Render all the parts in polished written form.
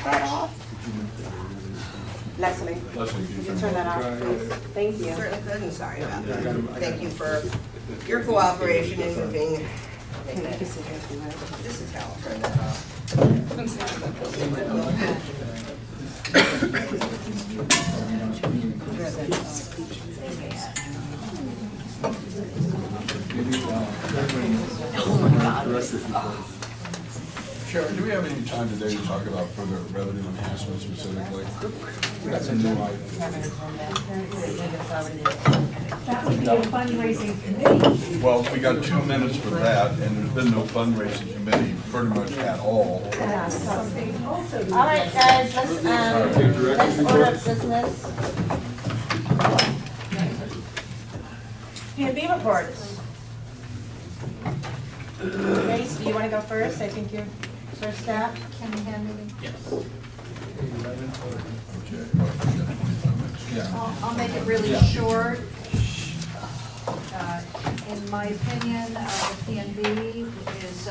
shut that off? Leslie, Leslie, could you turn that off, please? Thank you. Certainly could, and sorry about that. Thank you for your cooperation in moving. This is how I'll turn that off. Sharon, do we have any time today to talk about further revenue enhancement specifically? That's a new item. That would be a fundraising committee. Well, we got 2 minutes for that, and there's been no fundraising committee pretty much at all. All right, guys, let's order up business. P&B reports. Grace, do you want to go first? I think you're first up. Can you handle it? Okay. Yeah. I'll make it really short. In my opinion, the PNB is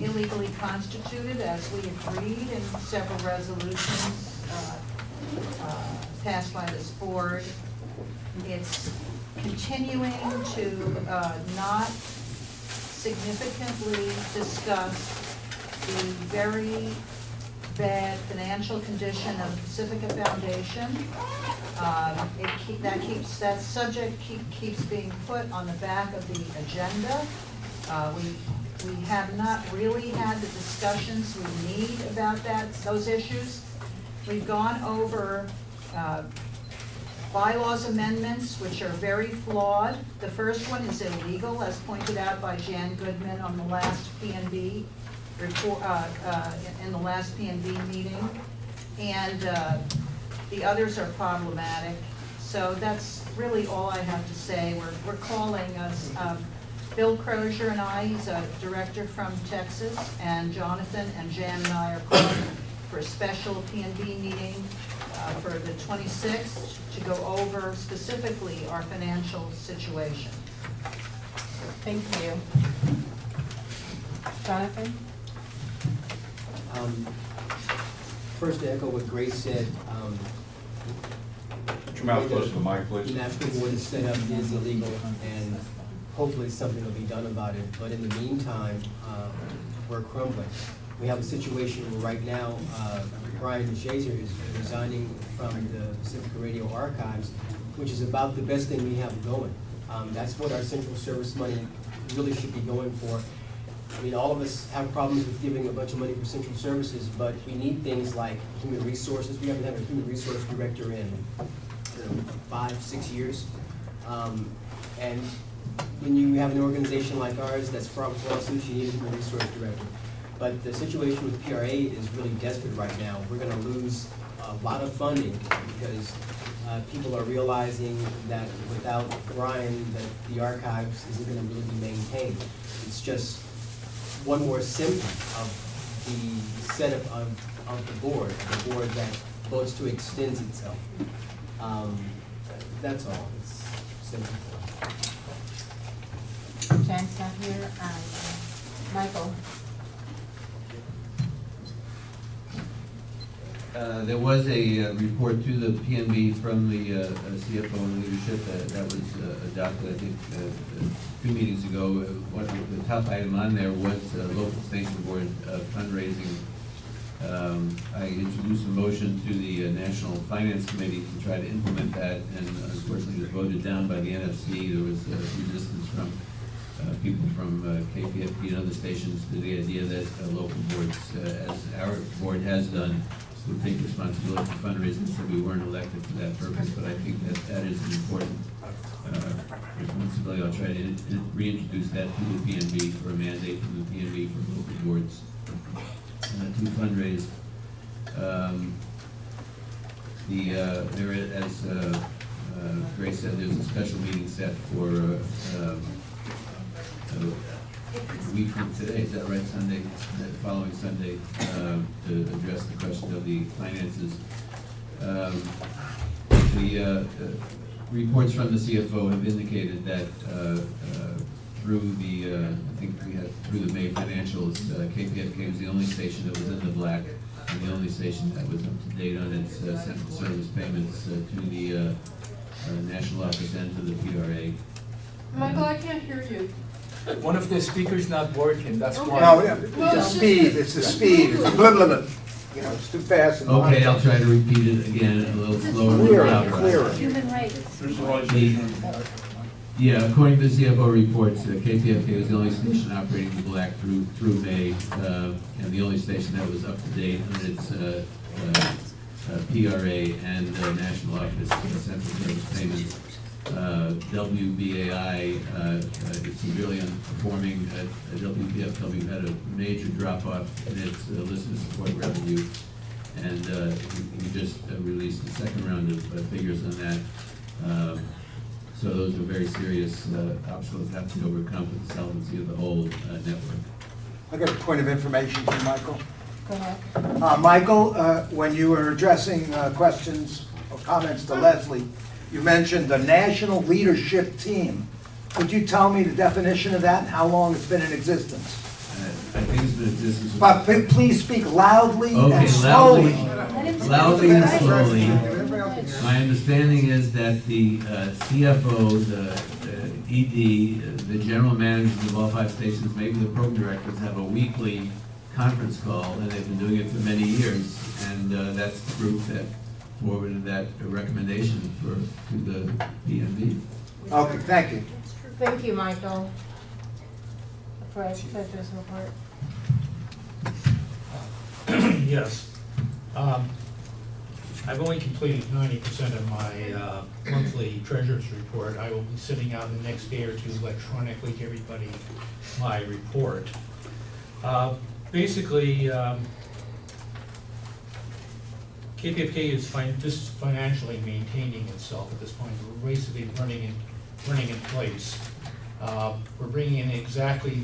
illegally constituted, as we agreed in several resolutions passed by this board. It's continuing to not significantly discuss the very bad financial condition of the Pacifica Foundation. That subject keeps being put on the back of the agenda. We have not really had the discussions we need about those issues. We've gone over bylaws amendments, which are very flawed. The first one is illegal, as pointed out by Jan Goodman on the last PNB report, in the last PNB meeting, and the others are problematic. So that's really all I have to say. We're calling us, Bill Crozier and I, he's a director from Texas, and Jonathan and Jan and I are calling for a special PNB meeting for the 26th to go over specifically our financial situation. Thank you. Jonathan? First, to echo what Grace said, Put your mouth close to the mic, the please. national board is set up is illegal, and hopefully something will be done about it. But in the meantime, we're crumbling. We have a situation where right now, Brian Shazer is resigning from the Pacifica Radio Archives, which is about the best thing we have going. That's what our central service money really should be going for. I mean, all of us have problems with giving a bunch of money for central services, but we need things like human resources. We haven't had a human resource director in 5-6 years. And when you have an organization like ours that's fraught with lawsuits, you need a human resource director. But the situation with PRA is really desperate right now. We're going to lose a lot of funding because people are realizing that without Brian, that the archives isn't going to really be maintained. It's just one more symptom of the setup of the board that votes to extend itself. That's all. It's simple. Jan's not here. Michael? There was a report to the PNB from the CFO and leadership that was adopted, I think, 2 meetings ago. The top item on there was local station board fundraising. I introduced a motion to the National Finance Committee to try to implement that, and unfortunately it was voted down by the NFC. There was resistance from people from KPFK and other stations to the idea that local boards, as our board has done, would take responsibility for fundraising, so we weren't elected for that purpose. But I think that is an important responsibility. I'll try to reintroduce that to the PNB for a mandate from the PNB for local boards to fundraise. There is, as Grace said, there's a special meeting set for a week from today, is that right, Sunday, the following Sunday, to address the question of the finances. The reports from the CFO have indicated that through the, I think we had through the May financials, KPFK was the only station that was in the black and the only station that was up to date on its central service payments to the national office and to the PRA. Michael, I can't hear you. One of the speakers not working, that's why. No, it's the speed, it's the speed, it's blah, blah, blah. You know, it's too fast. and Okay, I'll try to repeat it again a little slower. Clearer, clearer. Human rights. Yeah, according to the CFO reports, KPFK was the only station operating the black through May, and the only station that was up to date on its PRA and National Office Central Service Payments. WBAI is severely underperforming. WPFW had a major drop-off in its listener support revenue, and we just released the second round of figures on that. So those are very serious obstacles that have to be overcome for the solvency of the whole network. I got a point of information for Michael. Go ahead. Michael, when you were addressing questions or comments to Leslie, you mentioned the National Leadership Team. Could you tell me the definition of that and how long it's been in existence? I think it's been in existence. But please speak loudly Okay, and slowly. loudly and slowly. My understanding is that the CFO, the ED, the general managers of all 5 stations, maybe the program directors, have a weekly conference call, and they've been doing it for many years, and that's the group that forwarded that recommendation to the PMB. Okay, thank you. Thank you, Michael. Treasurer's report. Yes. I've only completed 90% of my monthly treasurer's report. I will be sending out in the next day or two electronically to everybody my report. Basically, KPFK is just financially maintaining itself at this point. We're basically running in place. We're bringing in exactly,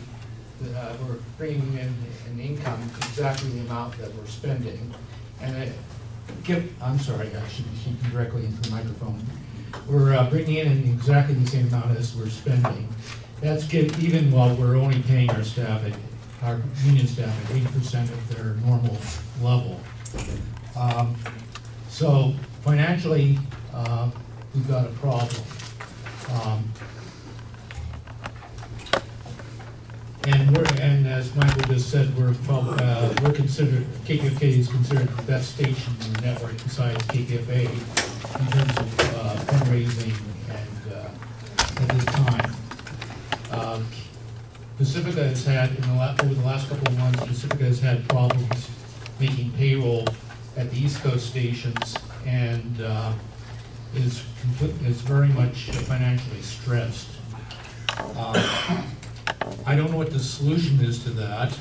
we're bringing in an income exactly the amount that we're spending, and I'm sorry, I should be speaking directly into the microphone. We're bringing in exactly the same amount as we're spending. That's even while we're only paying our staff, our union staff, at 80% of their normal level. So financially, we've got a problem. And as Michael just said, we're considered, KPFK is considered the best station in the network besides KPFA in terms of fundraising and at this time. Pacifica has had, over the last couple of months, Pacifica has had problems making payroll at the East Coast stations, and is very much financially stressed. I don't know what the solution is to that,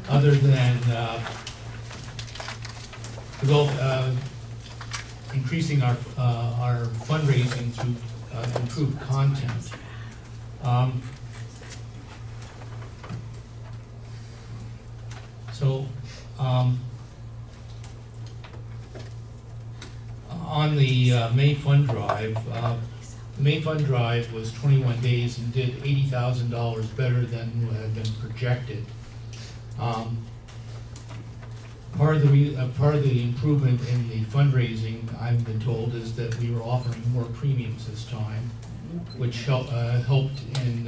other than increasing our fundraising through improved content. On the May fund drive, the May fund drive was 21 days and did $80,000 better than had been projected. Part of the improvement in the fundraising, I've been told, is that we were offering more premiums this time, which helped in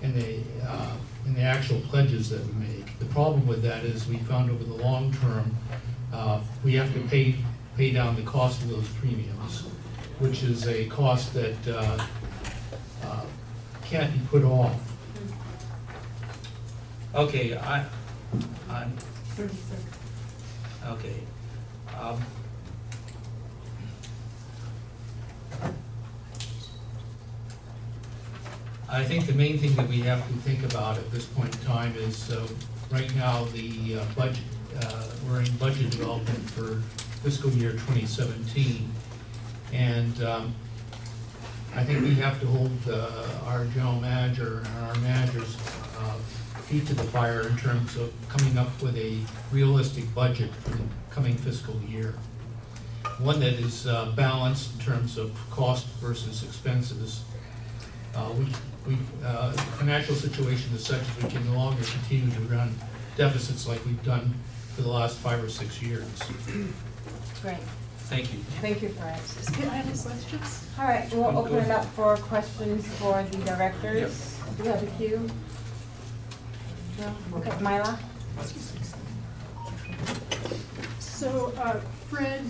the actual pledges that we make. The problem with that is we found over the long term, we have to pay down the cost of those premiums, which is a cost that can't be put off. Okay, I'm okay. I think the main thing that we have to think about at this point in time is right now the budget. We're in budget development for fiscal year 2017, and I think we have to hold our general manager and our managers' feet to the fire in terms of coming up with a realistic budget for the coming fiscal year. One that is balanced in terms of cost versus expenses, The financial situation is such that we can no longer continue to run deficits like we've done for the last 5 or 6 years. Great, Thank you. thank you, Fred. Do I have any questions? All right, we'll open it up for questions for the directors. Do we have a queue? No? Okay, Myla? So, Fred,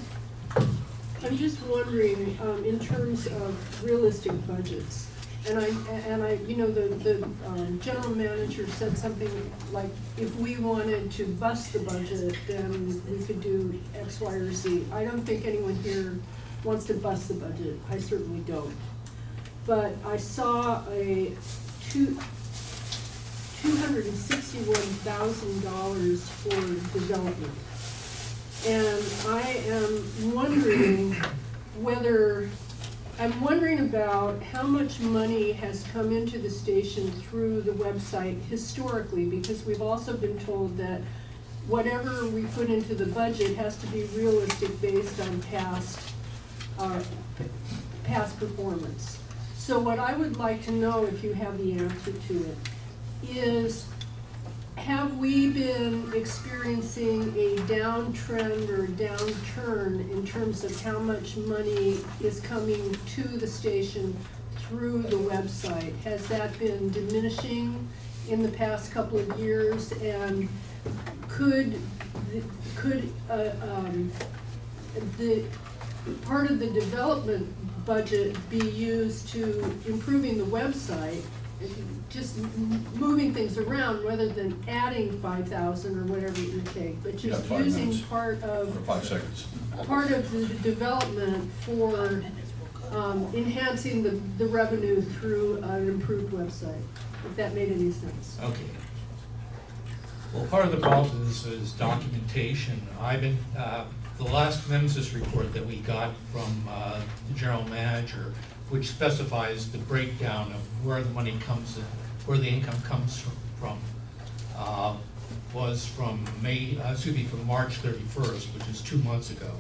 I'm just wondering, in terms of realistic budgets, and I, you know, the general manager said something like, if we wanted to bust the budget, then we could do X, Y, or Z. I don't think anyone here wants to bust the budget. I certainly don't. But I saw a $261,000 for development. And I am wondering I'm wondering about how much money has come into the station through the website historically, because we've also been told that whatever we put into the budget has to be realistic based on past performance. So what I would like to know, if you have the answer to it, is have we been experiencing a downtrend or downturn in terms of how much money is coming to the station through the website? Has that been diminishing in the past couple of years? And could the part of the development budget be used to improving the website, just moving things around rather than adding 5,000 or whatever it would take, but just 5 using minutes. part For of 5 seconds. the development for enhancing the revenue through an improved website, if that made any sense. Okay. Well, part of the problem is documentation. I've been, the last nemesis report that we got from the general manager, which specifies the breakdown of where the money comes in, where the income comes from, was from from March 31st, which is 2 months ago.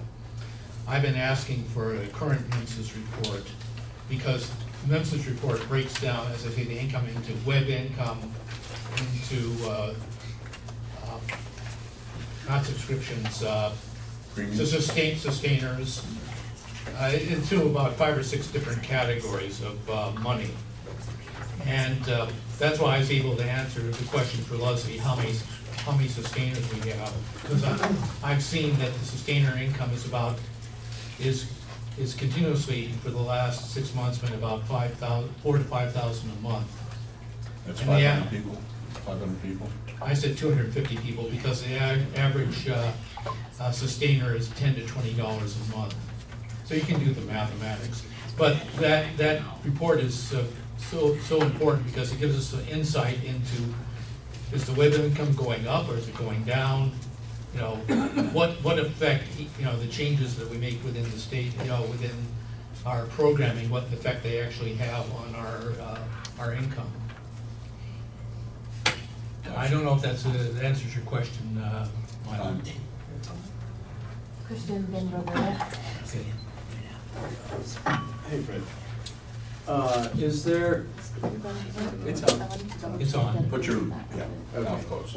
I've been asking for a current nemesis report because the nemesis report breaks down, as I say, the income into web income, into not subscriptions, sustainers, into about 5 or 6 different categories of money. And that's why I was able to answer the question for Leslie, how many sustainers we have. Because I've seen that the sustainer income is continuously for the last 6 months been about 4,000 to 5,000 a month. That's And 500 people? 500 people? I said 250 people because the average sustainer is $10 to $20 a month. So you can do the mathematics. But that report is so important because it gives us an insight into, is the web income going up or is it going down? You know, what effect, you know, the changes that we make within the state, you know, within our programming, what effect they actually have on our income. I don't know if that answers your question, Myla. Christian Ben Roberta. Okay. Hey, Fred. Is there, It's on. It's on. Put your mouth closed.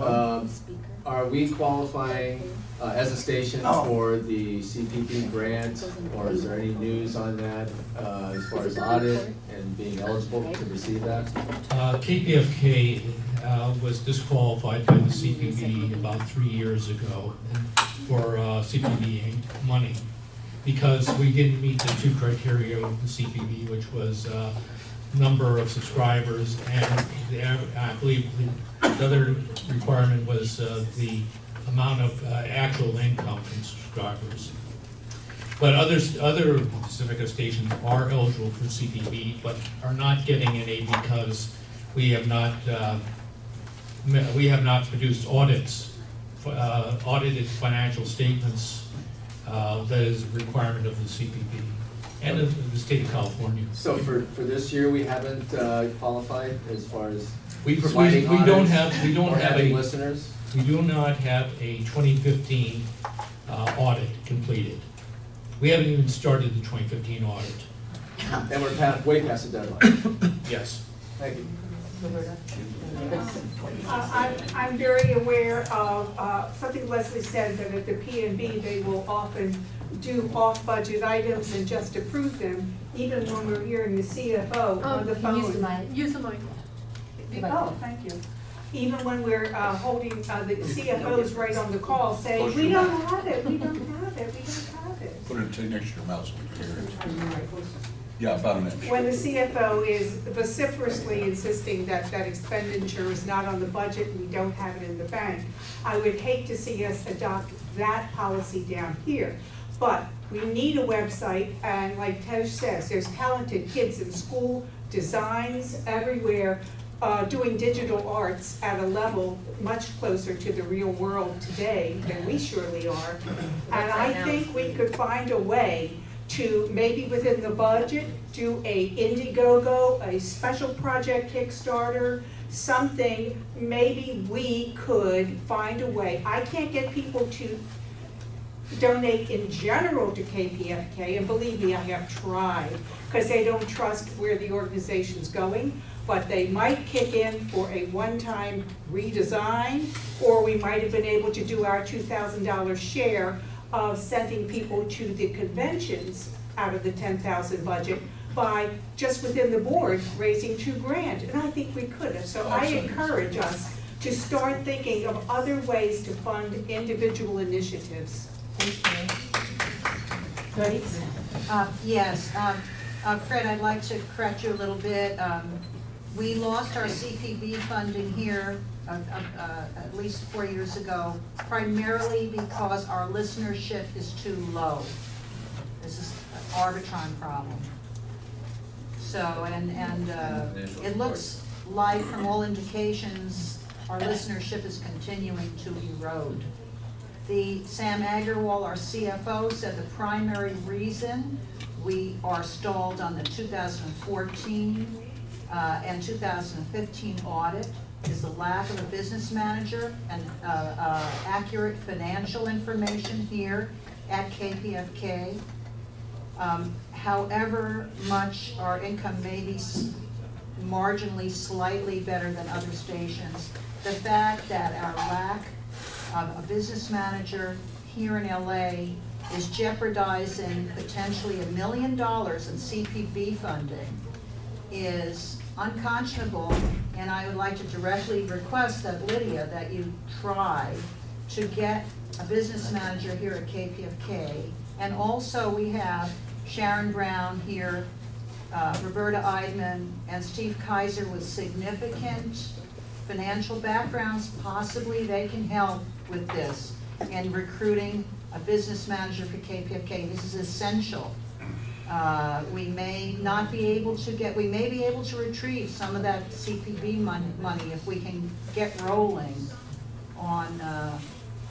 are we qualifying as a station Oh. for the CPP grant, or is there any news on that as far as audit and being eligible to receive that? KPFK was disqualified by the CPB about 3 years ago for CPB money because we didn't meet the 2 criteria of the CPB, which was number of subscribers and I believe the other requirement was the amount of actual income from subscribers. But other Pacifica stations are eligible for CPB, but are not getting any because we have not produced audited financial statements. That is a requirement of the CPB and of the state of California. So for this year, we haven't qualified as far as We providing don't audits have or having a listeners? we do not have a 2015 audit completed. We haven't even started the 2015 audit. And we're way past the deadline. Yes. Thank you. I'm very aware of something Leslie said, that at the P&B, they will often do off-budget items and just approve them, even when we're hearing the CFO on the phone. Use the mic. Oh, thank you. Even when we're holding, the CFO's right on the call saying, we don't have it, we don't have it, we don't have it. Put it next to your mouth so we can hear it. Yeah, about an inch. When the CFO is vociferously insisting that that expenditure is not on the budget and we don't have it in the bank, I would hate to see us adopt that policy down here. But we need a website, and like Tej says, there's talented kids in school, designs everywhere, doing digital arts at a level much closer to the real world today than we surely are. And I think we could find a way to, maybe within the budget, do a Indiegogo, a special project Kickstarter, something. Maybe we could find a way. I can't get people to donate in general to KPFK, and believe me, I have tried, because they don't trust where the organization's going, but they might kick in for a one-time redesign, or we might have been able to do our $2,000 share of sending people to the conventions out of the 10,000 budget by just within the board raising $2,000, and I think we could have. So I encourage us to start thinking of other ways to fund individual initiatives. Yes, Fred, I'd like to correct you a little bit. We lost our CPB funding here at least 4 years ago, primarily because our listenership is too low. This is an Arbitron problem. So, and it looks like, from all indications, our listenership is continuing to erode. Sam Agarwal, our CFO, said the primary reason we are stalled on the 2014 and 2015 audit is the lack of a business manager and accurate financial information here at KPFK. However much our income may be marginally slightly better than other stations, the fact that our lack of a business manager here in LA is jeopardizing potentially $1 million in CPB funding is unconscionable, and I would like to directly request that, Lydia, that you try to get a business manager here at KPFK. And also we have Sharon Brown here, Roberta Eidman, and Steve Kaiser with significant financial backgrounds. Possibly they can help with this and recruiting a business manager for KPFK. This is essential. We may not be able to get, we may be able to retrieve some of that CPB money if we can get rolling on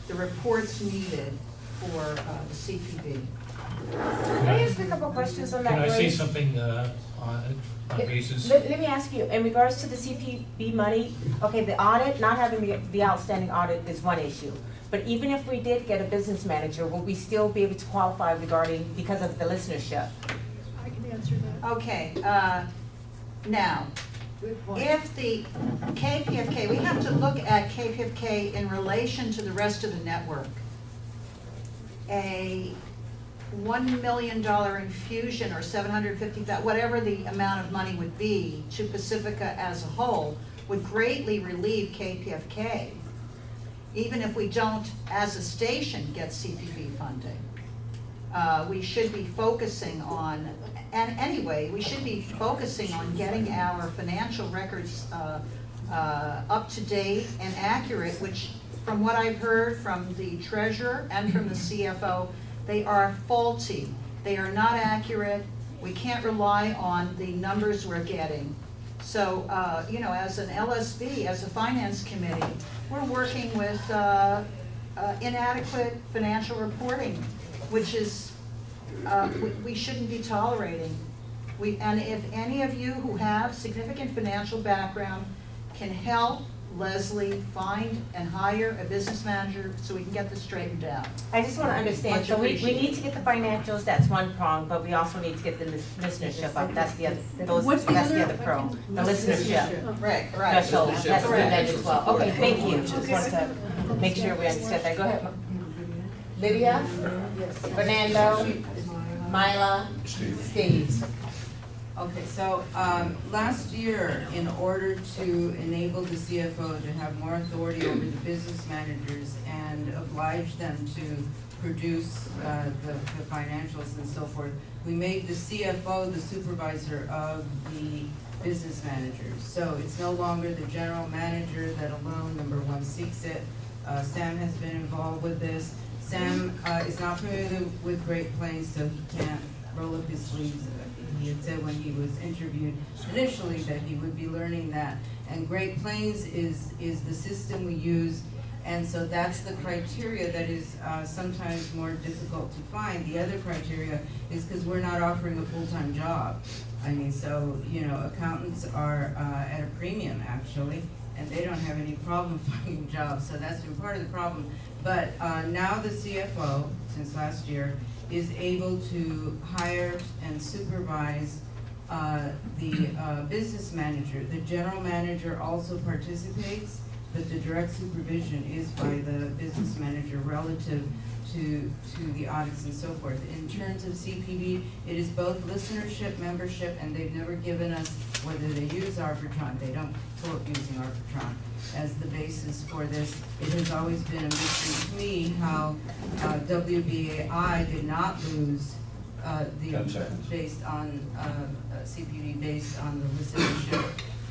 the reports needed for the CPB. Can I ask a couple of questions on that? Can I say Grace? something on basis? Let me ask you, in regards to the CPB money, okay, the audit, not having the outstanding audit is one issue. But even if we did get a business manager, will we still be able to qualify because of the listenership? I can answer that. Okay, now, if the KPFK, we have to look at KPFK in relation to the rest of the network. A $1 million infusion or $750,000, whatever the amount of money would be to Pacifica as a whole, would greatly relieve KPFK, even if we don't, as a station, get CPB funding. We should be focusing on, and anyway, we should be focusing on getting our financial records up to date and accurate, which, from what I've heard from the treasurer and from the CFO, they are faulty. They are not accurate. We can't rely on the numbers we're getting. So, you know, as an LSB, as a finance committee, we're working with inadequate financial reporting, which is, we shouldn't be tolerating. And if any of you who have significant financial background can help Leslie find and hire a business manager so we can get this straightened out. I just want to understand, Much so we appreciated. need to get the financials, that's one prong, but we also need to get the listenership up, that's the other, What's the that's the other? other pro. The listenership Right, right. threshold, that's Listenership. what that as well. Okay, thank you, just wanted to make sure we understand that, go ahead. Lydia? Fernando? Myla? Steve? Okay, so, last year, in order to enable the CFO to have more authority over the business managers and oblige them to produce, the financials and so forth, we made the CFO the supervisor of the business managers. So it's no longer the general manager that alone, number one, seeks it. Sam has been involved with this. Sam, is not familiar with Great Plains, so he can't roll up his sleeves. He had said when he was interviewed initially that he would be learning that. And Great Plains is the system we use, and so that's the criteria that is sometimes more difficult to find. The other criteria is because we're not offering a full-time job. I mean, so, you know, accountants are at a premium, actually, and they don't have any problem finding jobs, so that's been part of the problem. But now the CFO, since last year, is able to hire and supervise the business manager. The general manager also participates, but the direct supervision is by the business manager relative to the audits and so forth. In terms of CPD, it is both listenership, membership, and they've never given us whether they use Arbitron. They don't quote using Arbitron as the basis for this. It has always been a mystery to me how WBAI did not lose the 10 seconds. based on CPD based on the listenership,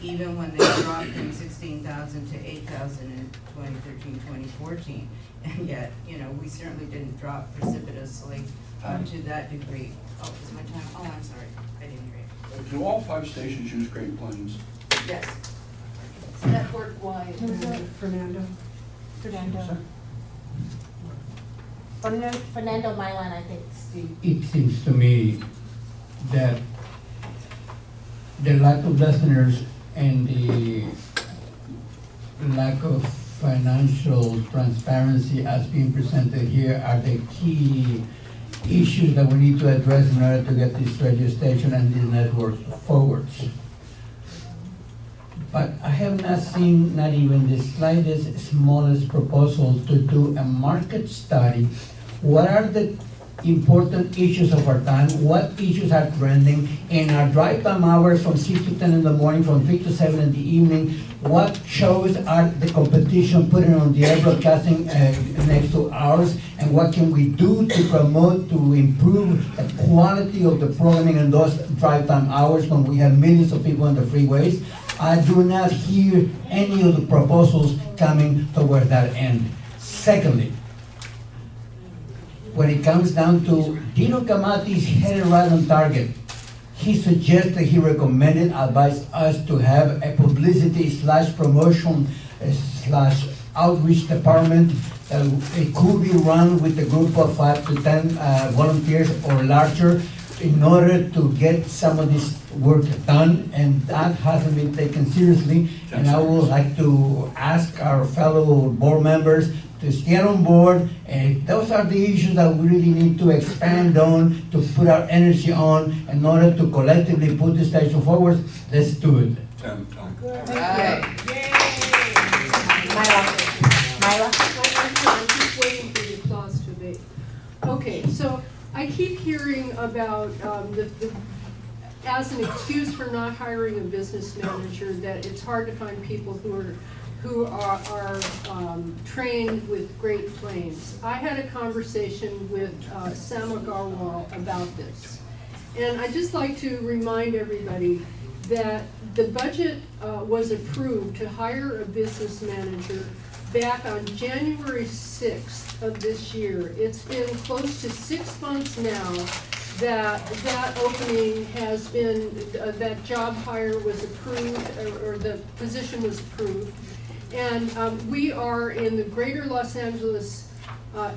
even when they dropped from 16,000 to 8,000 in 2013, 2014. And yet, you know, we certainly didn't drop precipitously to that degree. Oh, is my time? Oh, I'm sorry. I didn't hear you. Do all 5 stations use Great Plains? Yes. Network-wide. Fernando. Fernando, Myla, and I think Steve. It seems to me that the lack of listeners and the lack of financial transparency as being presented here are the key issues that we need to address in order to get this radio station and this network forwards. But I have not seen not even the slightest, smallest proposal to do a market study. What are the important issues of our time? What issues are trending? In our drive time hours from 6 to 10 in the morning, from 3 to 7 in the evening, what shows are the competition putting on the air broadcasting next to ours? And what can we do to promote, to improve the quality of the programming in those drive time hours when we have millions of people on the freeways? I do not hear any of the proposals coming toward that end. Secondly, when it comes down to Dino Camati's headed right on target. He suggested, he recommended, advised us to have a publicity / promotion / outreach department. It could be run with a group of 5 to 10 volunteers or larger in order to get some of this work done, and that hasn't been taken seriously. And I would like to ask our fellow board members to get on board, and those are the issues that we really need to expand on, to put our energy on, in order to collectively put the station forward. Let's do it. Time. Right. Myla? I'm just waiting for the applause to be. Okay, so I keep hearing about as an excuse for not hiring a business manager, that it's hard to find people who are trained with Great Plains. I had a conversation with Sam Agarwal about this. And I'd just like to remind everybody that the budget was approved to hire a business manager back on January 6th of this year. It's been close to 6 months now that opening has been, that job hire was approved, or the position was approved. And we are in the greater Los Angeles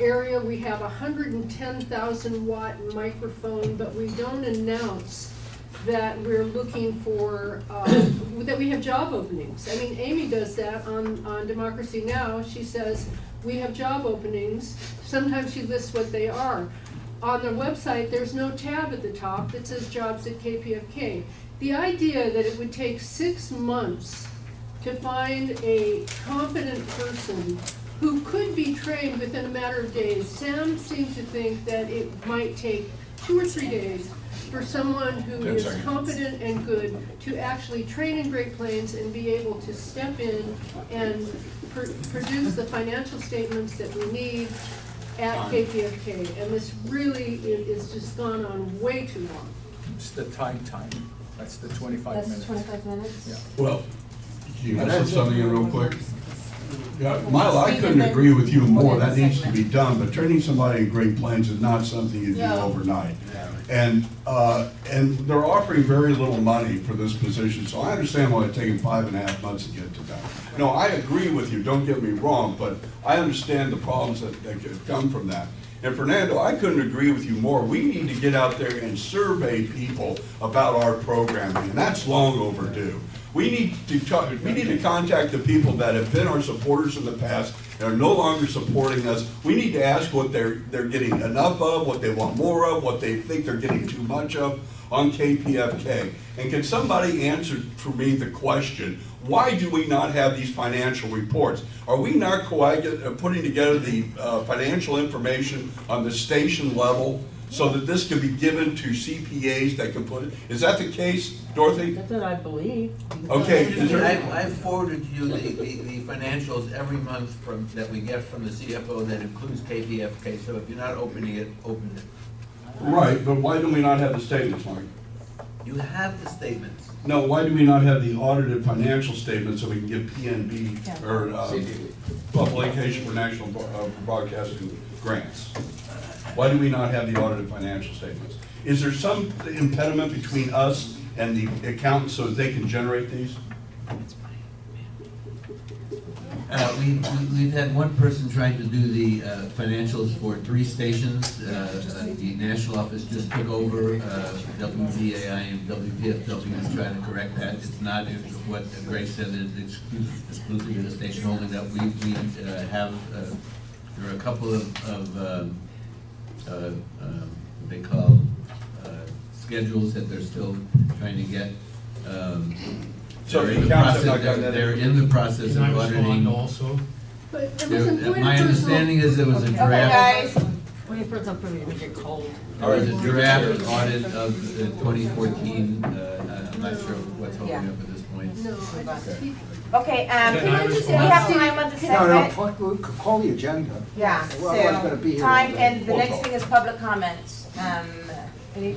area. We have a 110,000 watt microphone, but we don't announce that we're looking for, that we have job openings. I mean, Amy does that on Democracy Now! She says, we have job openings. Sometimes she lists what they are. On the website, there's no tab at the top that says jobs at KPFK. The idea that it would take 6 months to find a competent person who could be trained within a matter of days. Sam seemed to think that it might take 2 or 3 days for someone who 10 is seconds. competent and good to actually train in Great Plains and be able to step in and produce the financial statements that we need at KPFK. And this really is just gone on way too long. It's the time. That's the 25 minutes. That's 25 minutes? Yeah. Well, can you put something in real quick? Yeah, Milo, I couldn't agree with you more. That needs to be done, but training somebody in Great Plains is not something you do overnight. And they're offering very little money for this position, so I understand why it's taking 5.5 months to get to that. No, I agree with you, don't get me wrong, but I understand the problems that could come from that. And Fernando, I couldn't agree with you more. We need to get out there and survey people about our programming, and that's long overdue. We need to contact the people that have been our supporters in the past and are no longer supporting us. We need to ask what they're getting enough of, what they want more of, what they think they're getting too much of on KPFK. And can somebody answer for me the question, why do we not have these financial reports? Are we not putting together the financial information on the station level so that this can be given to CPAs that can put it? Is that the case, Dorothy? That's what I believe. Okay. I've forwarded you the financials every month that we get from the CFO that includes KPFK, so if you're not opening it, open it. Right, but why do we not have the statements, Mark? You have the statements. No, why do we not have the audited financial statements so we can give PNB or Publication for National Broadcasting grants? Why do we not have the audited financial statements? Is there some impediment between us and the accountants so that they can generate these? We've had one person trying to do the financials for 3 stations. The national office just took over. WVAI and WPFW is trying to correct that. It's not what Grace said, it's exclusively the station holding that we have. There are a couple of what they call schedules that they're still trying to get. So the accountants have not gotten that. They're in the process of auditing. Also. But there was a point of My understanding is there was a draft. When you put something, it would get cold. There was a draft audit of 2014. I'm not sure what's holding up at this point. No, I just keep. Okay, Can I we respond? have time on the segment? No, call the agenda. Yeah, Well, I wasn't gonna be so, here time, all day. and the next thing is public comments. Any?